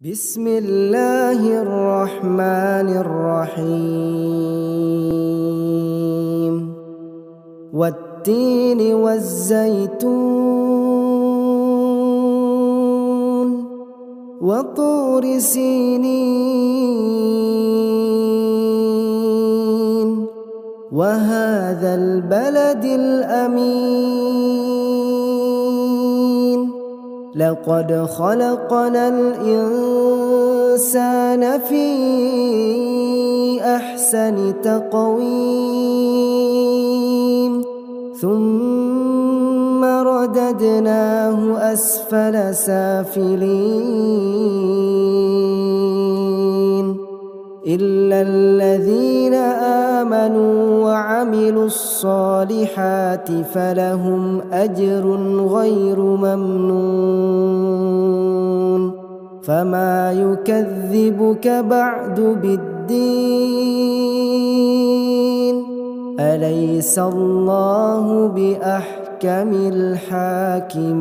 بسم الله الرحمن الرحيم والتين والزيتون وطور سينين وهذا البلد الأمين لقد خلقنا الإنسان في أحسن تقويم ثم رددناه أسفل سافلين إلا الذين آمنوا وعملوا الصالحات فلهم أجر غير ممنون فما يكذبك بعد بالدين أليس الله بأحكم الحاكمين.